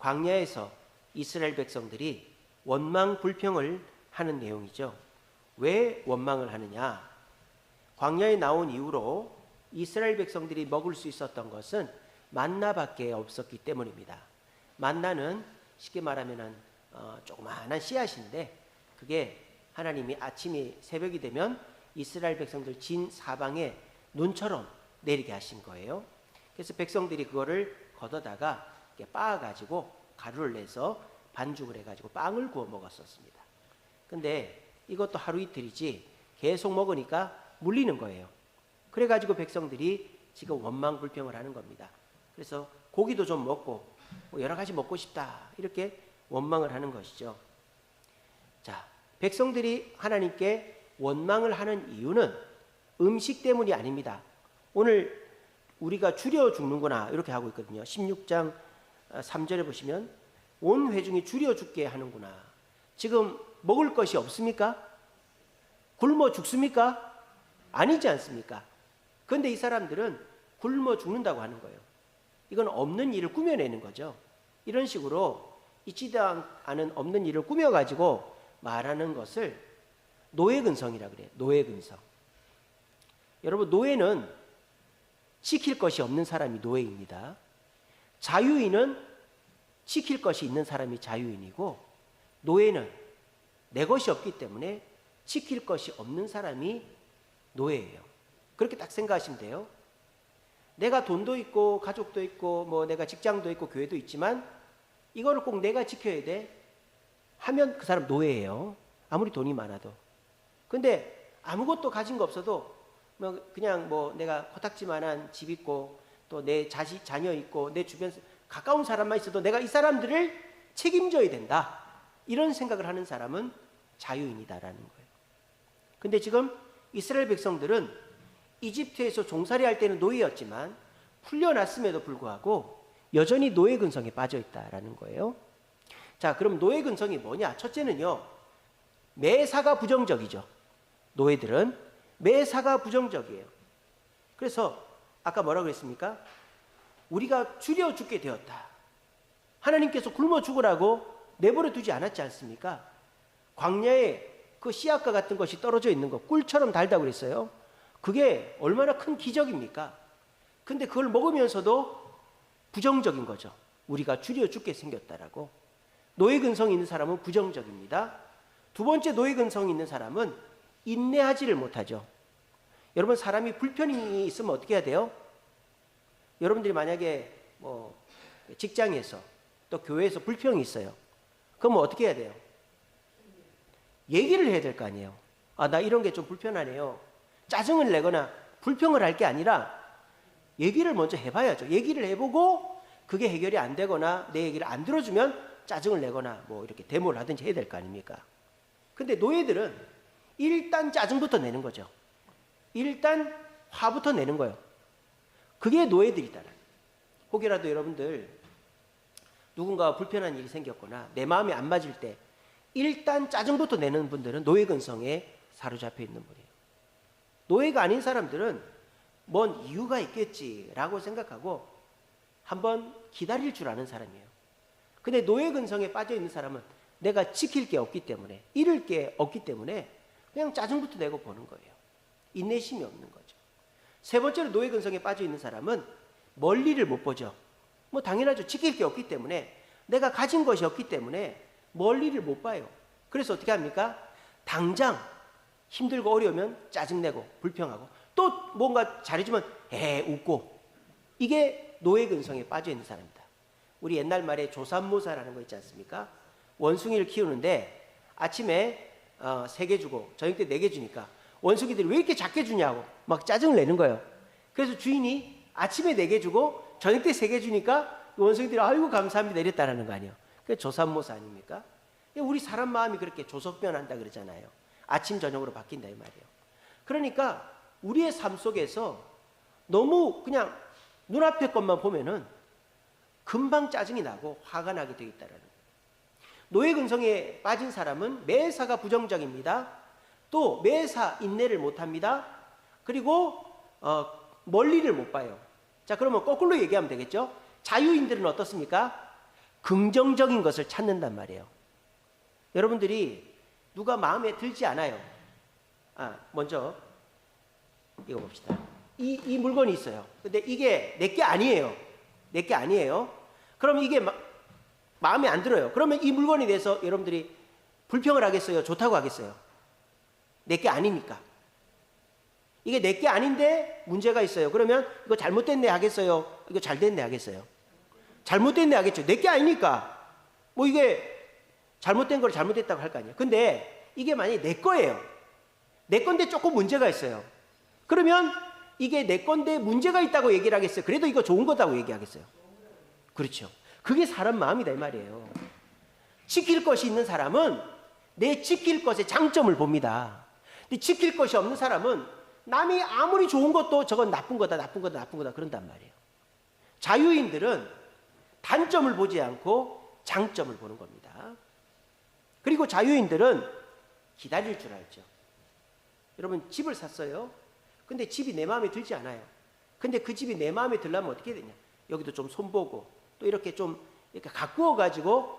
광야에서 이스라엘 백성들이 원망 불평을 하는 내용이죠. 왜 원망을 하느냐? 광야에 나온 이후로 이스라엘 백성들이 먹을 수 있었던 것은 만나밖에 없었기 때문입니다. 만나는 쉽게 말하면 조그마한 씨앗인데, 그게 하나님이 아침이 새벽이 되면 이스라엘 백성들 진 사방에 눈처럼 내리게 하신 거예요. 그래서 백성들이 그거를 걷어다가 빻아가지고 가루를 내서 반죽을 해가지고 빵을 구워 먹었었습니다. 근데 이것도 하루 이틀이지 계속 먹으니까 물리는 거예요. 그래가지고 백성들이 지금 원망 불평을 하는 겁니다. 그래서 고기도 좀 먹고 여러 가지 먹고 싶다, 이렇게 원망을 하는 것이죠. 자, 백성들이 하나님께 원망을 하는 이유는 음식 때문이 아닙니다. 오늘 우리가 줄여 죽는구나 이렇게 하고 있거든요. 16장 3절에 보시면 온 회중이 줄여 죽게 하는구나. 지금 먹을 것이 없습니까? 굶어 죽습니까? 아니지 않습니까? 그런데 이 사람들은 굶어 죽는다고 하는 거예요. 이건 없는 일을 꾸며내는 거죠. 이런 식으로 있지도 않은 없는 일을 꾸며가지고 말하는 것을 노예근성이라고 그래요. 노예근성. 여러분, 노예는 지킬 것이 없는 사람이 노예입니다. 자유인은 지킬 것이 있는 사람이 자유인이고, 노예는 내 것이 없기 때문에 지킬 것이 없는 사람이 노예예요. 그렇게 딱 생각하시면 돼요. 내가 돈도 있고 가족도 있고 뭐 내가 직장도 있고 교회도 있지만 이거를 꼭 내가 지켜야 돼 하면 그 사람 노예예요. 아무리 돈이 많아도. 근데 아무것도 가진 거 없어도 그냥 내가 코딱지만한 집 있고 또 내 자녀 있고 내 주변 가까운 사람만 있어도 내가 이 사람들을 책임져야 된다, 이런 생각을 하는 사람은 자유인이다라는 거예요. 근데 지금 이스라엘 백성들은 이집트에서 종살이 할 때는 노예였지만 풀려났음에도 불구하고 여전히 노예 근성에 빠져 있다라는 거예요. 자, 그럼 노예 근성이 뭐냐? 첫째는요, 매사가 부정적이죠. 노예들은 매사가 부정적이에요. 그래서 아까 뭐라고 그랬습니까? 우리가 줄여 죽게 되었다. 하나님께서 굶어 죽으라고 내버려 두지 않았지 않습니까? 광야에 그 씨앗과 같은 것이 떨어져 있는 거, 꿀처럼 달다고 그랬어요. 그게 얼마나 큰 기적입니까? 근데 그걸 먹으면서도 부정적인 거죠. 우리가 줄여 죽게 생겼다라고. 노예 근성이 있는 사람은 부정적입니다. 두 번째 노예 근성이 있는 사람은 인내하지를 못하죠. 여러분, 사람이 불편이 있으면 어떻게 해야 돼요? 여러분들이 만약에 직장에서 또 교회에서 불평이 있어요. 그럼 어떻게 해야 돼요? 얘기를 해야 될 거 아니에요. 나 이런 게 좀 불편하네요. 짜증을 내거나 불평을 할 게 아니라 얘기를 먼저 해봐야죠. 얘기를 해보고 그게 해결이 안 되거나 내 얘기를 안 들어주면 짜증을 내거나 이렇게 데모를 하든지 해야 될 거 아닙니까? 근데 노예들은 일단 짜증부터 내는 거죠. 일단 화부터 내는 거예요. 그게 노예들이다. 혹여라도 여러분들 누군가 불편한 일이 생겼거나 내 마음에 안 맞을 때 일단 짜증부터 내는 분들은 노예 근성에 사로잡혀 있는 분이에요. 노예가 아닌 사람들은 뭔 이유가 있겠지라고 생각하고 한번 기다릴 줄 아는 사람이에요. 근데 노예 근성에 빠져 있는 사람은 내가 지킬 게 없기 때문에, 잃을 게 없기 때문에 그냥 짜증부터 내고 보는 거예요. 인내심이 없는 거죠. 세 번째로 노예 근성에 빠져 있는 사람은 멀리를 못 보죠. 당연하죠. 지킬 게 없기 때문에, 내가 가진 것이 없기 때문에 멀리를 못 봐요. 그래서 어떻게 합니까? 당장 힘들고 어려우면 짜증내고 불평하고, 또 뭔가 잘해주면 웃고. 이게 노예 근성에 빠져 있는 사람입니다. 우리 옛날 말에 조삼모사라는 거 있지 않습니까? 원숭이를 키우는데 아침에 3개 주고 저녁 때 4개 주니까 원숭이들이 왜 이렇게 작게 주냐고 막 짜증을 내는 거예요. 그래서 주인이 아침에 4개 주고 저녁 때 3개 주니까 원숭이들이 아이고 감사합니다 이랬다라는 거 아니에요. 그게 조삼모사 아닙니까? 우리 사람 마음이 그렇게 조석변한다 그러잖아요. 아침 저녁으로 바뀐다 이 말이에요. 그러니까 우리의 삶 속에서 너무 그냥 눈앞의 것만 보면은 금방 짜증이 나고 화가 나게 되어 있다라는 거예요. 노예 근성에 빠진 사람은 매사가 부정적입니다. 또 매사 인내를 못합니다. 그리고 멀리를 못 봐요. 자, 그러면 거꾸로 얘기하면 되겠죠. 자유인들은 어떻습니까? 긍정적인 것을 찾는단 말이에요. 여러분들이 누가 마음에 들지 않아요. 먼저 이거 봅시다. 이 물건이 있어요. 근데 이게 내게 아니에요. 내게 아니에요. 그럼 이게 마음에 안 들어요. 그러면 이 물건에 대해서 여러분들이 불평을 하겠어요? 좋다고 하겠어요? 내게 아니니까. 이게 내게 아닌데 문제가 있어요. 그러면 이거 잘못됐네 하겠어요? 이거 잘됐네 하겠어요? 잘못됐네 하겠죠. 내게 아니니까. 뭐 이게 잘못된 걸 잘못됐다고 할 거 아니에요. 근데 이게 만약에 내 거예요. 내 건데 조금 문제가 있어요. 그러면 이게 내 건데 문제가 있다고 얘기를 하겠어요? 그래도 이거 좋은 거다고 얘기하겠어요? 그렇죠. 그게 사람 마음이다 이 말이에요. 지킬 것이 있는 사람은 내 지킬 것의 장점을 봅니다. 근데 지킬 것이 없는 사람은 남이 아무리 좋은 것도 저건 나쁜 거다, 나쁜 거다, 나쁜 거다 그런단 말이에요. 자유인들은 단점을 보지 않고 장점을 보는 겁니다. 그리고 자유인들은 기다릴 줄 알죠. 여러분 집을 샀어요. 근데 집이 내 마음에 들지 않아요. 근데 그 집이 내 마음에 들려면 어떻게 되냐? 여기도 좀 손보고 또 이렇게 좀 이렇게 가꾸어 가지고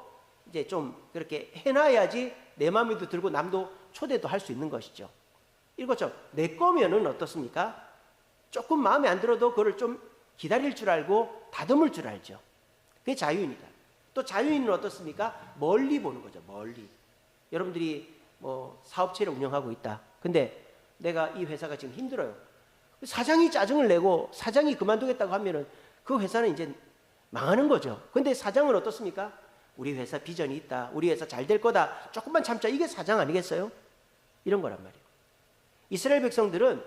이제 좀 그렇게 해놔야지 내 마음에도 들고 남도 초대도 할 수 있는 것이죠. 이것처럼 내 거면은 어떻습니까? 조금 마음에 안 들어도 그걸 좀 기다릴 줄 알고 다듬을 줄 알죠. 그게 자유인이다. 또 자유인은 어떻습니까? 멀리 보는 거죠. 멀리. 여러분들이 뭐 사업체를 운영하고 있다. 근데 내가 이 회사가 지금 힘들어요. 사장이 짜증을 내고 사장이 그만두겠다고 하면은 그 회사는 이제 망하는 거죠. 근데 사장은 어떻습니까? 우리 회사 비전이 있다. 우리 회사 잘 될 거다. 조금만 참자. 이게 사장 아니겠어요? 이런 거란 말이에요. 이스라엘 백성들은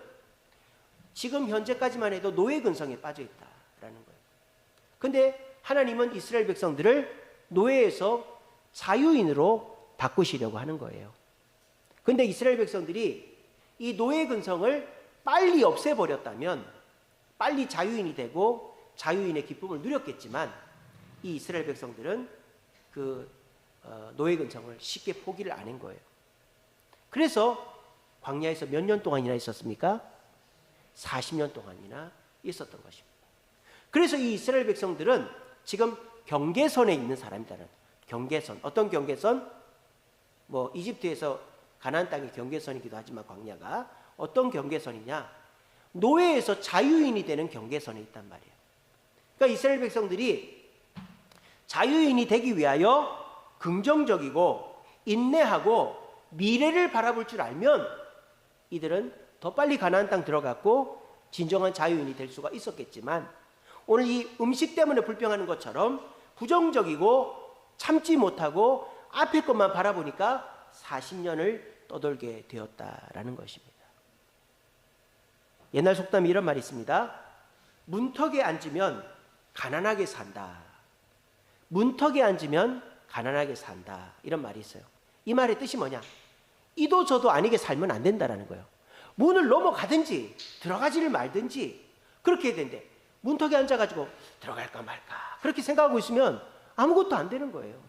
지금 현재까지만 해도 노예 근성에 빠져 있다라는 거예요. 근데 하나님은 이스라엘 백성들을 노예에서 자유인으로 바꾸시려고 하는 거예요. 근데 이스라엘 백성들이 이 노예 근성을 빨리 없애버렸다면 빨리 자유인이 되고 자유인의 기쁨을 누렸겠지만 이 이스라엘 백성들은 그 노예 근성을 쉽게 포기를 안 한 거예요. 그래서 광야에서 몇 년 동안이나 있었습니까? 40년 동안이나 있었던 것입니다. 그래서 이 이스라엘 백성들은 지금 경계선에 있는 사람이라는 경계선. 어떤 경계선? 뭐 이집트에서 가나안 땅의 경계선이기도 하지만 광야가 어떤 경계선이냐? 노예에서 자유인이 되는 경계선에 있단 말이에요. 그러니까 이스라엘 백성들이 자유인이 되기 위하여 긍정적이고 인내하고 미래를 바라볼 줄 알면 이들은 더 빨리 가나안 땅 들어갔고 진정한 자유인이 될 수가 있었겠지만 오늘 이 음식 때문에 불평하는 것처럼 부정적이고 참지 못하고 앞에 것만 바라보니까 40년을 떠돌게 되었다라는 것입니다. 옛날 속담에 이런 말이 있습니다. 문턱에 앉으면 가난하게 산다. 문턱에 앉으면 가난하게 산다. 이런 말이 있어요. 이 말의 뜻이 뭐냐? 이도 저도 아니게 살면 안 된다라는 거예요. 문을 넘어가든지 들어가지를 말든지 그렇게 해야 되는데 문턱에 앉아가지고 들어갈까 말까 그렇게 생각하고 있으면 아무것도 안 되는 거예요.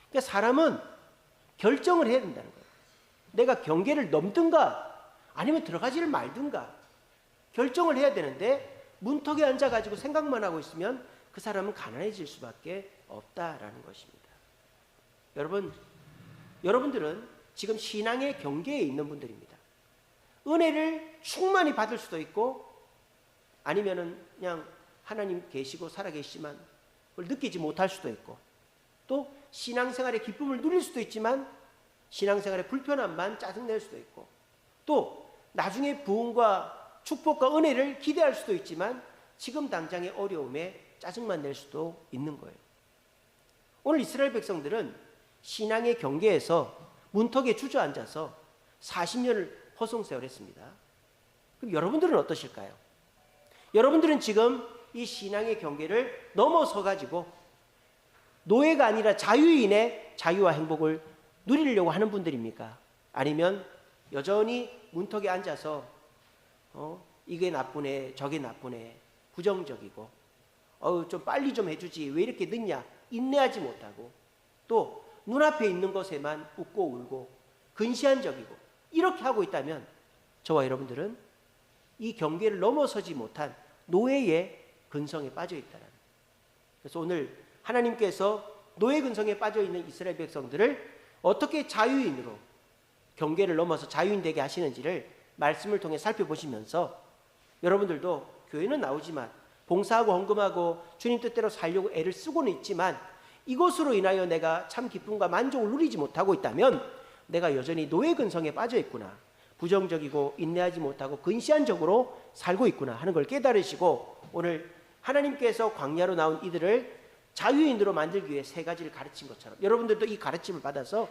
그러니까 사람은 결정을 해야 된다는 거예요. 내가 경계를 넘든가 아니면 들어가지를 말든가 결정을 해야 되는데 문턱에 앉아가지고 생각만 하고 있으면 그 사람은 가난해질 수밖에 없다라는 것입니다. 여러분들은 지금 신앙의 경계에 있는 분들입니다. 은혜를 충만히 받을 수도 있고 아니면은 그냥 하나님 계시고 살아계시지만 그걸 느끼지 못할 수도 있고 또 신앙생활의 기쁨을 누릴 수도 있지만 신앙생활의 불편함만 짜증낼 수도 있고 또 나중에 부흥과 축복과 은혜를 기대할 수도 있지만 지금 당장의 어려움에 짜증만 낼 수도 있는 거예요. 오늘 이스라엘 백성들은 신앙의 경계에서 문턱에 주저앉아서 40년을 허송세월했습니다. 그럼 여러분들은 어떠실까요? 여러분들은 지금 이 신앙의 경계를 넘어서 가지고 노예가 아니라 자유인의 자유와 행복을 누리려고 하는 분들입니까? 아니면 여전히 문턱에 앉아서 이게 나쁘네 저게 나쁘네 부정적이고 좀 빨리 좀 해주지 왜 이렇게 늦냐 인내하지 못하고 또 눈앞에 있는 것에만 웃고 울고 근시안적이고 이렇게 하고 있다면 저와 여러분들은 이 경계를 넘어서지 못한 노예의 근성에 빠져 있다는. 그래서 오늘 하나님께서 노예 근성에 빠져 있는 이스라엘 백성들을 어떻게 자유인으로 경계를 넘어서 자유인 되게 하시는지를 말씀을 통해 살펴보시면서 여러분들도 교회는 나오지만 봉사하고 헌금하고 주님 뜻대로 살려고 애를 쓰고는 있지만 이것으로 인하여 내가 참 기쁨과 만족을 누리지 못하고 있다면 내가 여전히 노예 근성에 빠져 있구나, 부정적이고 인내하지 못하고 근시안적으로 살고 있구나 하는 걸 깨달으시고 오늘 하나님께서 광야로 나온 이들을 자유인으로 만들기 위해 세 가지를 가르친 것처럼 여러분들도 이 가르침을 받아서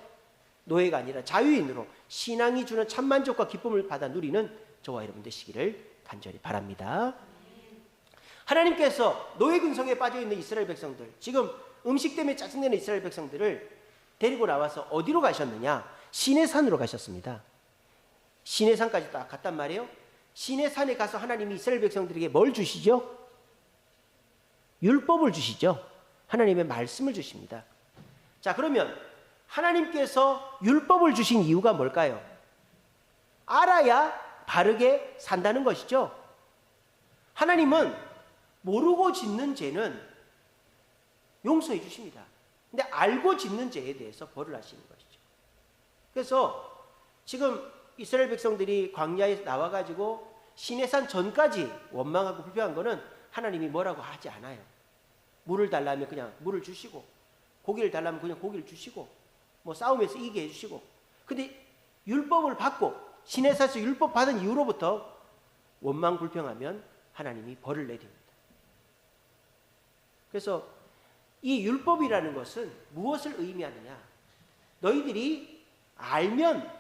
노예가 아니라 자유인으로 신앙이 주는 참 만족과 기쁨을 받아 누리는 저와 여러분 되시기를 간절히 바랍니다. 하나님께서 노예 근성에 빠져 있는 이스라엘 백성들, 지금 음식 때문에 짜증내는 이스라엘 백성들을 데리고 나와서 어디로 가셨느냐? 시내산으로 가셨습니다. 시내산까지 딱 갔단 말이에요. 시내산에 가서 하나님이 이스라엘 백성들에게 뭘 주시죠? 율법을 주시죠. 하나님의 말씀을 주십니다. 자, 그러면 하나님께서 율법을 주신 이유가 뭘까요? 알아야 바르게 산다는 것이죠. 하나님은 모르고 짓는 죄는 용서해 주십니다. 근데 알고 짓는 죄에 대해서 벌을 하시는 것이죠. 그래서 지금 이스라엘 백성들이 광야에 나와가지고 시내산 전까지 원망하고 불평한 거는 하나님이 뭐라고 하지 않아요. 물을 달라면 그냥 물을 주시고, 고기를 달라면 그냥 고기를 주시고, 뭐 싸움에서 이기게 해주시고. 근데 율법을 받고 시내산에서 율법 받은 이후로부터 원망 불평하면 하나님이 벌을 내립니다. 그래서 이 율법이라는 것은 무엇을 의미하느냐? 너희들이 알면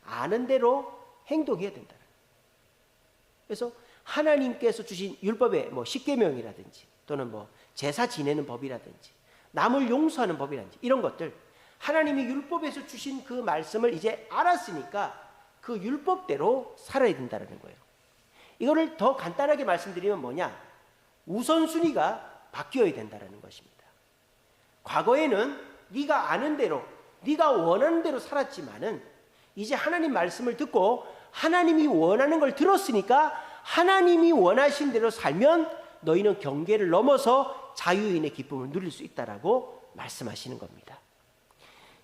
아는 대로 행동해야 된다. 그래서 하나님께서 주신 율법의 뭐 십계명이라든지 또는 뭐 제사 지내는 법이라든지 남을 용서하는 법이라든지 이런 것들, 하나님이 율법에서 주신 그 말씀을 이제 알았으니까 그 율법대로 살아야 된다는 거예요. 이거를 더 간단하게 말씀드리면 뭐냐? 우선순위가 바뀌어야 된다는 것입니다. 과거에는 네가 아는 대로, 네가 원하는 대로 살았지만은 이제 하나님 말씀을 듣고 하나님이 원하는 걸 들었으니까 하나님이 원하신 대로 살면 너희는 경계를 넘어서 자유인의 기쁨을 누릴 수 있다라고 말씀하시는 겁니다.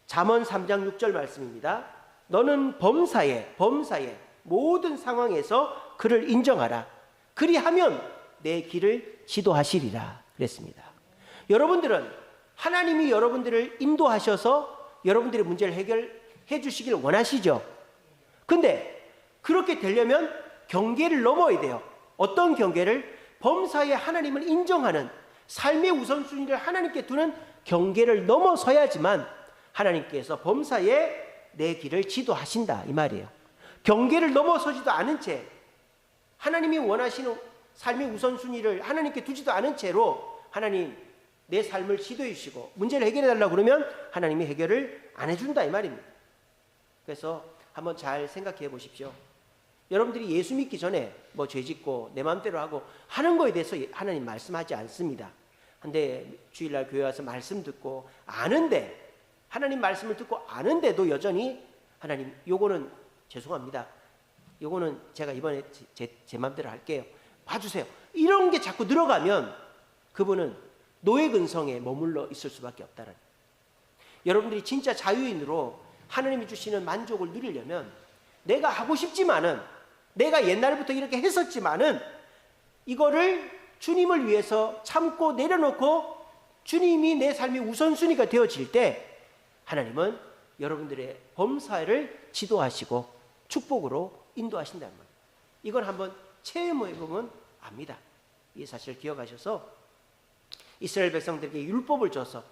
잠언 3장 6절 말씀입니다. 너는 범사에 모든 상황에서 그를 인정하라. 그리하면 내 길을 지도하시리라 그랬습니다. 여러분들은 하나님이 여러분들을 인도하셔서 여러분들의 문제를 해결해 주시길 원하시죠. 근데 그렇게 되려면 경계를 넘어야 돼요. 어떤 경계를? 범사에 하나님을 인정하는 삶의 우선순위를 하나님께 두는 경계를 넘어서야지만 하나님께서 범사에 내 길을 지도하신다 이 말이에요. 경계를 넘어서지도 않은 채 하나님이 원하시는 삶의 우선순위를 하나님께 두지도 않은 채로 하나님 내 삶을 지도해 주시고 문제를 해결해 달라고 그러면 하나님이 해결을 안 해준다 이 말입니다. 그래서 한번 잘 생각해 보십시오. 여러분들이 예수 믿기 전에 뭐 죄 짓고 내 마음대로 하고 하는 거에 대해서 하나님 말씀하지 않습니다. 근데 주일날 교회 와서 말씀 듣고 아는데, 하나님 말씀을 듣고 아는데도 여전히 하나님 요거는 죄송합니다, 요거는 제가 이번에 제 마음대로 할게요, 봐주세요, 이런 게 자꾸 늘어가면 그분은 노예 근성에 머물러 있을 수밖에 없다는. 여러분들이 진짜 자유인으로 하나님이 주시는 만족을 누리려면 내가 하고 싶지만은, 내가 옛날부터 이렇게 했었지만은 이거를 주님을 위해서 참고 내려놓고 주님이 내 삶의 우선순위가 되어질 때 하나님은 여러분들의 범사를 지도하시고 축복으로 인도하신다는 거예요. 이걸 한번 체험해 보면 압니다. 이 사실을 기억하셔서 이스라엘 백성들에게 율법을 줘서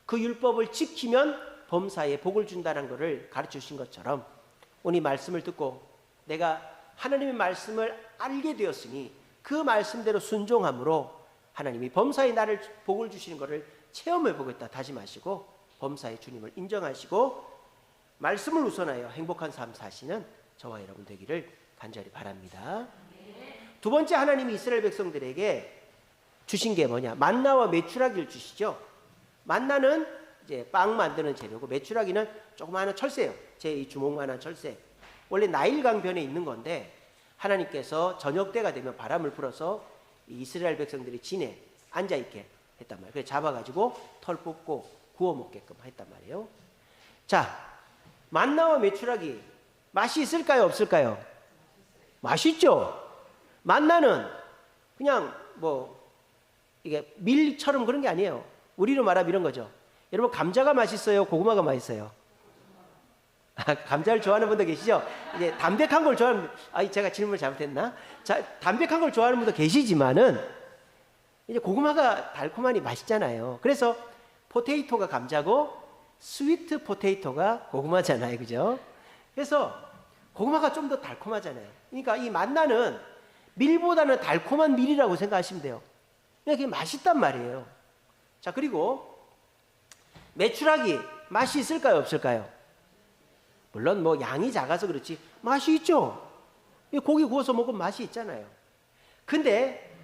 그 율법을 지키면 범사에 복을 준다는 것을 가르쳐 주신 것처럼 오늘 말씀을 듣고 내가 하나님의 말씀을 알게 되었으니 그 말씀대로 순종함으로 하나님이 범사에 나를 복을 주시는 것을 체험해 보겠다 다짐하시고 범사의 주님을 인정하시고 말씀을 우선하여 행복한 삶 사시는 저와 여러분 되기를 간절히 바랍니다. 두 번째, 하나님이 이스라엘 백성들에게 주신 게 뭐냐? 만나와 메추라기를 주시죠. 만나는 이제 빵 만드는 재료고 메추라기는 조그마한 철새예요. 제 이 주먹만한 철새. 원래 나일강변에 있는 건데 하나님께서 저녁 때가 되면 바람을 불어서 이스라엘 백성들이 진에 앉아있게 했단 말이에요. 그래서 잡아가지고 털 뽑고 구워 먹게끔 했단 말이에요. 자, 만나와 메추라기 맛이 있을까요, 없을까요? 맛있죠. 만나는 그냥 뭐 이게 밀처럼 그런 게 아니에요. 우리로 말하면 이런 거죠. 여러분, 감자가 맛있어요, 고구마가 맛있어요? 감자를 좋아하는 분도 계시죠? 이제 담백한 걸 좋아하는, 제가 질문을 잘못했나? 자, 담백한 걸 좋아하는 분도 계시지만은 이제 고구마가 달콤하니 맛있잖아요. 그래서 포테이토가 감자고 스위트 포테이토가 고구마잖아요, 그죠? 그래서 고구마가 좀 더 달콤하잖아요. 그러니까 이 만나는 밀보다는 달콤한 밀이라고 생각하시면 돼요. 그게 맛있단 말이에요. 자, 그리고 메추라기 맛이 있을까요, 없을까요? 물론 뭐 양이 작아서 그렇지 맛이 있죠. 고기 구워서 먹으면 맛이 있잖아요. 근데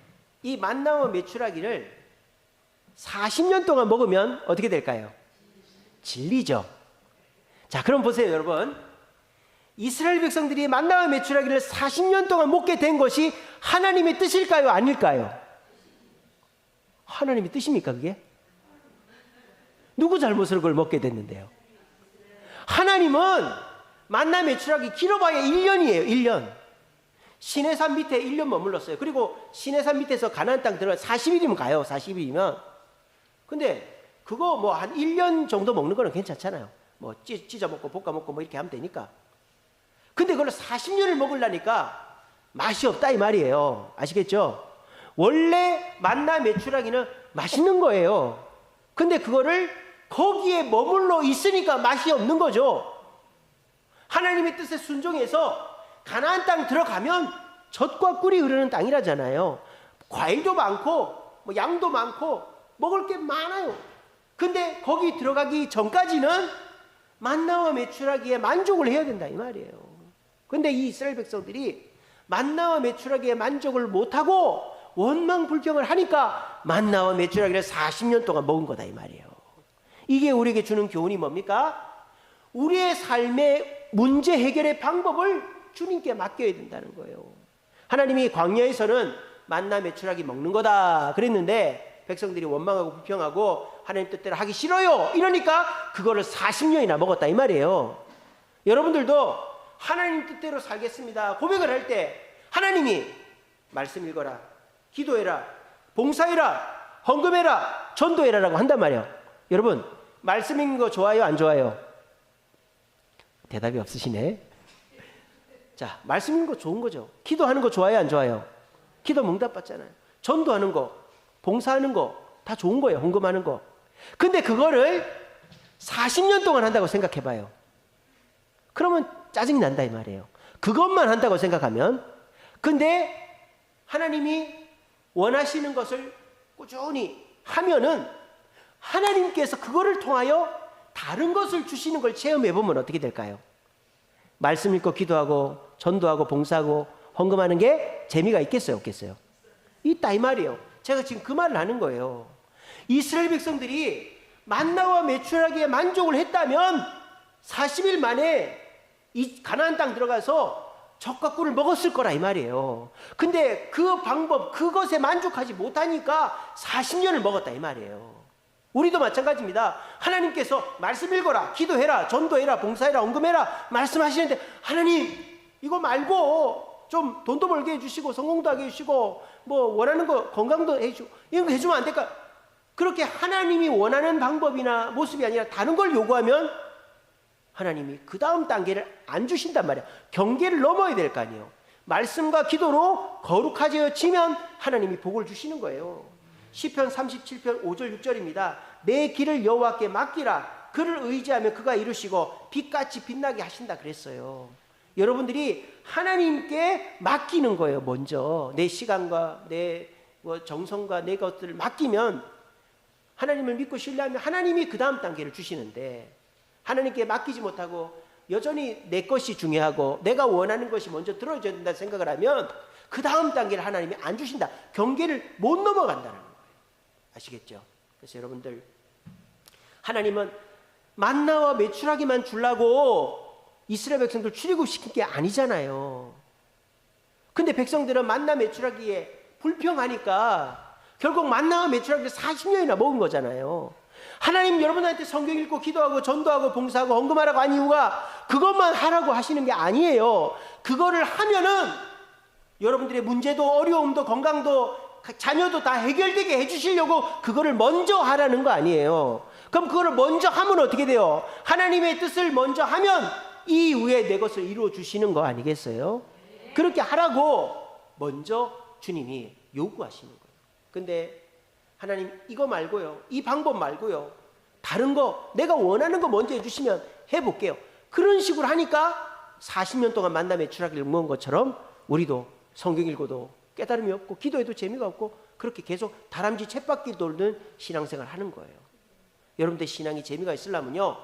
이 만나와 메추라기를 40년 동안 먹으면 어떻게 될까요? 질리죠. 자, 그럼 보세요, 여러분. 이스라엘 백성들이 만나와 메추라기를 40년 동안 먹게 된 것이 하나님의 뜻일까요, 아닐까요? 하나님의 뜻입니까, 그게? 누구 잘못으로 그걸 먹게 됐는데요? 하나님은 만나 메추라기 길어봐야 1년이에요. 1년. 시내산 밑에 1년 머물렀어요. 그리고 시내산 밑에서 가나안 땅 들어가 40일이면 가요. 40일이면. 근데 그거 뭐 한 1년 정도 먹는 거는 괜찮잖아요. 뭐 찢어 먹고 볶아 먹고 뭐 이렇게 하면 되니까. 근데 그걸 40년을 먹으려니까 맛이 없다 이 말이에요. 아시겠죠? 원래 만나 메추라기는 맛있는 거예요. 근데 그거를 거기에 머물러 있으니까 맛이 없는 거죠. 하나님의 뜻에 순종해서 가나안 땅 들어가면 젖과 꿀이 흐르는 땅이라잖아요. 과일도 많고 뭐 양도 많고 먹을 게 많아요. 근데 거기 들어가기 전까지는 만나와 메추라기에 만족을 해야 된다 이 말이에요. 근데 이 이스라엘 백성들이 만나와 메추라기에 만족을 못하고 원망불평을 하니까 만나와 메추라기를 40년 동안 먹은 거다 이 말이에요. 이게 우리에게 주는 교훈이 뭡니까? 우리의 삶의 문제 해결의 방법을 주님께 맡겨야 된다는 거예요. 하나님이 광야에서는 만나 메추라기 먹는 거다 그랬는데 백성들이 원망하고 불평하고 하나님 뜻대로 하기 싫어요 이러니까 그거를 40년이나 먹었다 이 말이에요. 여러분들도 하나님 뜻대로 살겠습니다 고백을 할 때 하나님이 말씀 읽어라, 기도해라, 봉사해라, 헌금해라, 전도해라라고 한단 말이에요. 여러분, 말씀 읽는 거 좋아요, 안 좋아요? 대답이 없으시네. 자, 말씀 읽는 거 좋은 거죠. 기도하는 거 좋아요, 안 좋아요? 기도 응답 받잖아요. 전도하는 거, 봉사하는 거 다 좋은 거예요. 헌금하는 거. 근데 그거를 40년 동안 한다고 생각해 봐요. 그러면 짜증이 난다 이 말이에요. 그것만 한다고 생각하면. 근데 하나님이 원하시는 것을 꾸준히 하면은 하나님께서 그거를 통하여 다른 것을 주시는 걸 체험해 보면 어떻게 될까요? 말씀 읽고 기도하고 전도하고 봉사하고 헌금하는 게 재미가 있겠어요, 없겠어요? 있다 이 말이에요. 제가 지금 그 말을 하는 거예요. 이스라엘 백성들이 만나와 메추라기에 만족을 했다면 40일 만에 이 가나안 땅 들어가서 젖과 꿀을 먹었을 거라 이 말이에요. 근데 그 방법, 그것에 만족하지 못하니까 40년을 먹었다 이 말이에요. 우리도 마찬가지입니다. 하나님께서 말씀 읽어라, 기도해라, 전도해라, 봉사해라, 헌금해라 말씀하시는데 하나님 이거 말고 좀 돈도 벌게 해주시고 성공도 하게 해주시고 뭐 원하는 거 건강도 해주시고 이런 거 해주면 안 될까? 그렇게 하나님이 원하는 방법이나 모습이 아니라 다른 걸 요구하면 하나님이 그 다음 단계를 안 주신단 말이야. 경계를 넘어야 될 거 아니에요. 말씀과 기도로 거룩해지면 하나님이 복을 주시는 거예요. 시편 37편 5절 6절입니다. 내 길을 여호와께 맡기라. 그를 의지하면 그가 이루시고 빛같이 빛나게 하신다 그랬어요. 여러분들이 하나님께 맡기는 거예요. 먼저 내 시간과 내 정성과 내 것들을 맡기면 하나님을 믿고 신뢰하면 하나님이 그 다음 단계를 주시는데 하나님께 맡기지 못하고 여전히 내 것이 중요하고 내가 원하는 것이 먼저 들어줘야 된다 생각을 하면 그 다음 단계를 하나님이 안 주신다. 경계를 못 넘어간다는 거예요. 아시겠죠? 그래서 여러분들 하나님은 만나와 메추라기만 주려고 이스라엘 백성들 출애굽시킨 게 아니잖아요. 근데 백성들은 만나 메추라기에 불평하니까 결국 만나와 메추라기를 40년이나 먹은 거잖아요. 하나님 여러분한테 성경 읽고 기도하고 전도하고 봉사하고 헌금하라고 한 이유가 그것만 하라고 하시는 게 아니에요. 그거를 하면은 여러분들의 문제도 어려움도 건강도 자녀도 다 해결되게 해주시려고 그거를 먼저 하라는 거 아니에요. 그럼 그거를 먼저 하면 어떻게 돼요? 하나님의 뜻을 먼저 하면 이후에 내 것을 이루어 주시는 거 아니겠어요? 그렇게 하라고 먼저 주님이 요구하시는 거예요. 근데 하나님 이거 말고요, 이 방법 말고요, 다른 거 내가 원하는 거 먼저 해주시면 해볼게요. 그런 식으로 하니까 40년 동안 만나 매출하기를 모은 것처럼 우리도 성경 읽어도 깨달음이 없고 기도해도 재미가 없고 그렇게 계속 다람쥐 쳇바퀴 돌는 신앙생활 하는 거예요. 여러분들 신앙이 재미가 있으려면요,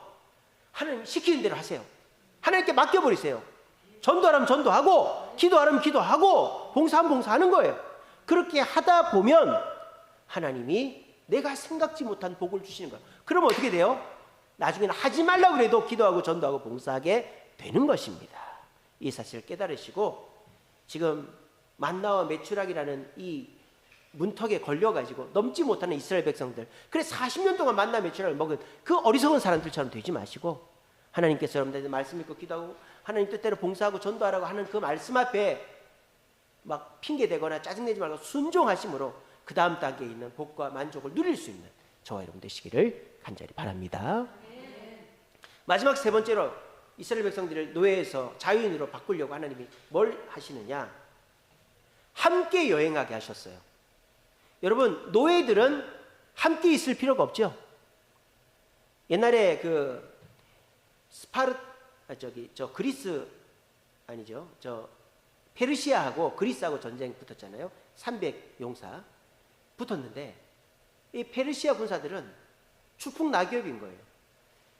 하나님 시키는 대로 하세요. 하나님께 맡겨버리세요. 전도하라면 전도하고 기도하라면 기도하고 봉사하면 봉사하는 거예요. 그렇게 하다 보면 하나님이 내가 생각지 못한 복을 주시는 거예요. 그러면 어떻게 돼요? 나중에는 하지 말라고 그래도 기도하고 전도하고 봉사하게 되는 것입니다. 이 사실을 깨달으시고 지금 만나와 메추락이라는 이 문턱에 걸려가지고 넘지 못하는 이스라엘 백성들, 그래서 40년 동안 만나 메추락을 먹은 그 어리석은 사람들처럼 되지 마시고 하나님께서 여러분들한테 말씀 읽고 기도하고 하나님 뜻대로 봉사하고 전도하라고 하는 그 말씀 앞에 막 핑계대거나 짜증내지 말고 순종하심으로 그 다음 단계에 있는 복과 만족을 누릴 수 있는 저와 여러분 되시기를 간절히 바랍니다. 마지막 세 번째로 이스라엘 백성들을 노예에서 자유인으로 바꾸려고 하나님이 뭘 하시느냐? 함께 여행하게 하셨어요. 여러분, 노예들은 함께 있을 필요가 없죠. 옛날에 그 그리스 아니죠. 페르시아하고 그리스하고 전쟁 붙었잖아요. 300 용사 붙었는데 이 페르시아 군사들은 추풍낙엽인 거예요.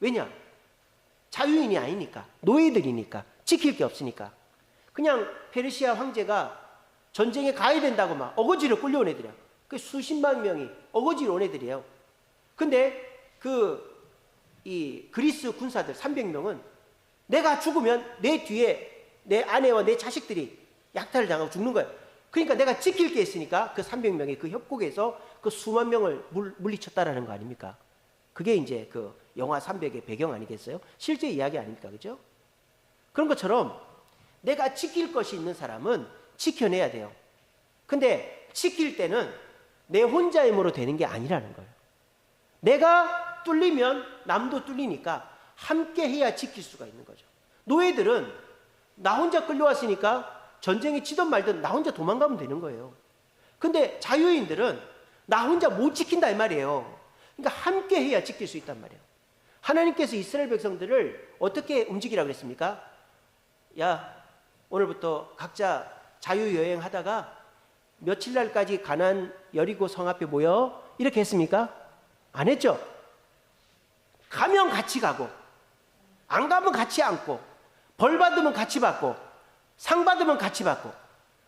왜냐? 자유인이 아니니까, 노예들이니까, 지킬 게 없으니까. 그냥 페르시아 황제가 전쟁에 가야 된다고 막 어거지로 끌려온 애들이야. 그 수십만 명이 어거지로 온 애들이에요. 근데 이 그리스 군사들 300명은 내가 죽으면 내 뒤에 내 아내와 내 자식들이 약탈을 당하고 죽는 거예요. 그러니까 내가 지킬 게 있으니까 그 300명이 그 협곡에서 그 수만 명을 물리쳤다라는 거 아닙니까? 그게 이제 그 영화 300의 배경 아니겠어요? 실제 이야기 아닙니까? 그죠? 그런 것처럼 내가 지킬 것이 있는 사람은 지켜내야 돼요. 근데 지킬 때는 내 혼자의 힘으로 되는 게 아니라는 거예요. 내가 뚫리면 남도 뚫리니까 함께 해야 지킬 수가 있는 거죠. 노예들은 나 혼자 끌려왔으니까 전쟁에 치든 말든 나 혼자 도망가면 되는 거예요. 근데 자유인들은 나 혼자 못 지킨다 이 말이에요. 그러니까 함께 해야 지킬 수 있단 말이에요. 하나님께서 이스라엘 백성들을 어떻게 움직이라고 그랬습니까? 야, 오늘부터 각자 자유여행 하다가 며칠 날까지 가나안 여리고 성 앞에 모여 이렇게 했습니까? 안 했죠? 가면 같이 가고 안 가면 같이 앉고 벌 받으면 같이 받고 상 받으면 같이 받고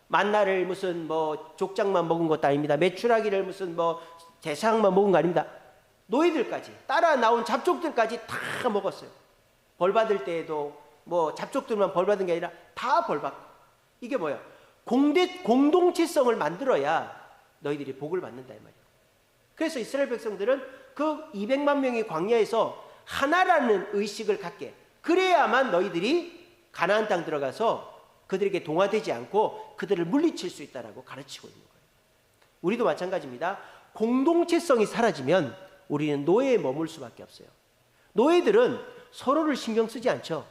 만나를 무슨 뭐 족장만 먹은 것도 아닙니다. 메추라기를 무슨 뭐 제사장만 먹은 거 아닙니다. 노예들까지 따라 나온 잡족들까지 다 먹었어요. 벌 받을 때에도 뭐 잡족들만 벌 받은 게 아니라 다 벌 받고. 이게 뭐야? 공동체성을 만들어야 너희들이 복을 받는다 이 말이에요. 그래서 이스라엘 백성들은 그 200만 명의 광야에서 하나라는 의식을 갖게, 그래야만 너희들이 가나안 땅 들어가서 그들에게 동화되지 않고 그들을 물리칠 수 있다라고 가르치고 있는 거예요. 우리도 마찬가지입니다. 공동체성이 사라지면 우리는 노예에 머물 수밖에 없어요. 노예들은 서로를 신경 쓰지 않죠.